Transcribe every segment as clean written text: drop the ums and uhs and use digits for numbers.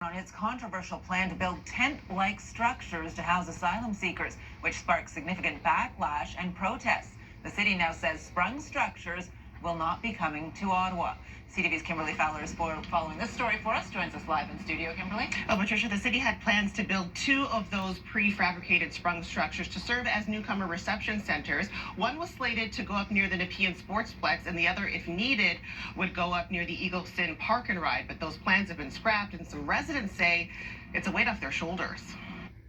On its controversial plan to build tent-like structures to house asylum seekers, which sparked significant backlash and protests. The city now says sprung structures will not be coming to Ottawa. CTV's Kimberly Fowler is following this story for us. Joins us live in studio, Kimberly. Well, Patricia, the city had plans to build 2 of those prefabricated sprung structures to serve as newcomer reception centers. One was slated to go up near the Nepean Sportsplex, and the other, if needed, would go up near the Eagleston Park and Ride. But those plans have been scrapped, and some residents say it's a weight off their shoulders.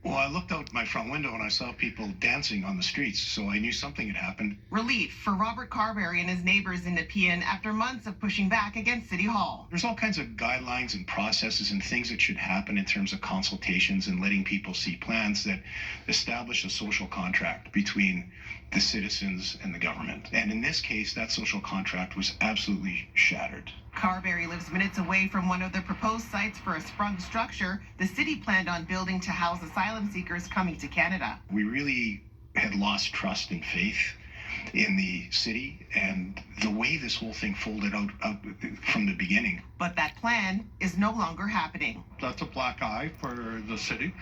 Well, I looked out my front window and I saw people dancing on the streets, so I knew something had happened. Relief for Robert Carberry and his neighbors in Nepean after months of pushing back against City Hall. There's all kinds of guidelines and processes and things that should happen in terms of consultations and letting people see plans that establish a social contract between the citizens and the government. And in this case, that social contract was absolutely shattered. Carberry lives minutes away from one of the proposed sites for a sprung structure the city planned on building to house asylum seekers coming to Canada. We really had lost trust and faith in the city and the way this whole thing folded out from the beginning. But that plan is no longer happening. That's a black eye for the city,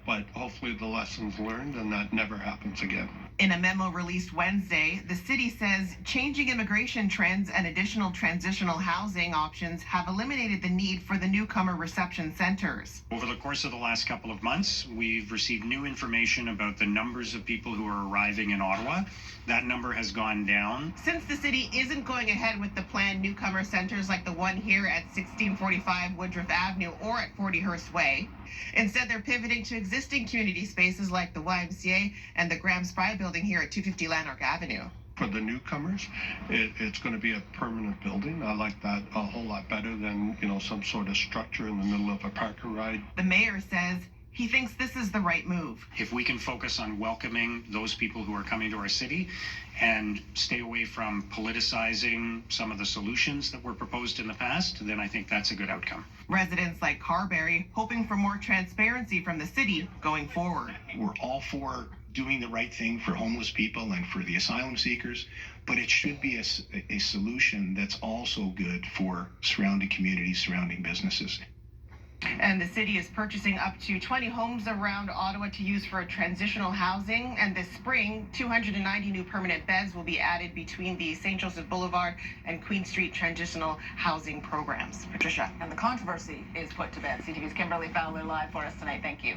but hopefully the lessons learned and that never happens again. In a memo released Wednesday, the city says changing immigration trends and additional transitional housing options have eliminated the need for the newcomer reception centers. Over the course of the last couple of months, we've received new information about the numbers of people who are arriving in Ottawa. That number has gone down. Since the city isn't going ahead with the planned newcomer centers like the one here at 1645 Woodruff Avenue or at 40 Hearst Way, instead they're pivoting to existing community spaces like the YMCA and the Graham Spry building here at 250 Lanark Avenue. For the newcomers, it's going to be a permanent building. I like that a whole lot better than, some sort of structure in the middle of a park and ride. The mayor says he thinks this is the right move. If we can focus on welcoming those people who are coming to our city and stay away from politicizing some of the solutions that were proposed in the past, then I think that's a good outcome. Residents like Carberry hoping for more transparency from the city going forward. We're all for doing the right thing for homeless people and for the asylum seekers, but it should be a solution that's also good for surrounding communities, surrounding businesses. And the city is purchasing up to 20 homes around Ottawa to use for transitional housing. And this spring, 290 new permanent beds will be added between the St. Joseph Boulevard and Queen Street transitional housing programs. Patricia. And the controversy is put to bed. CTV's Kimberly Fowler live for us tonight. Thank you.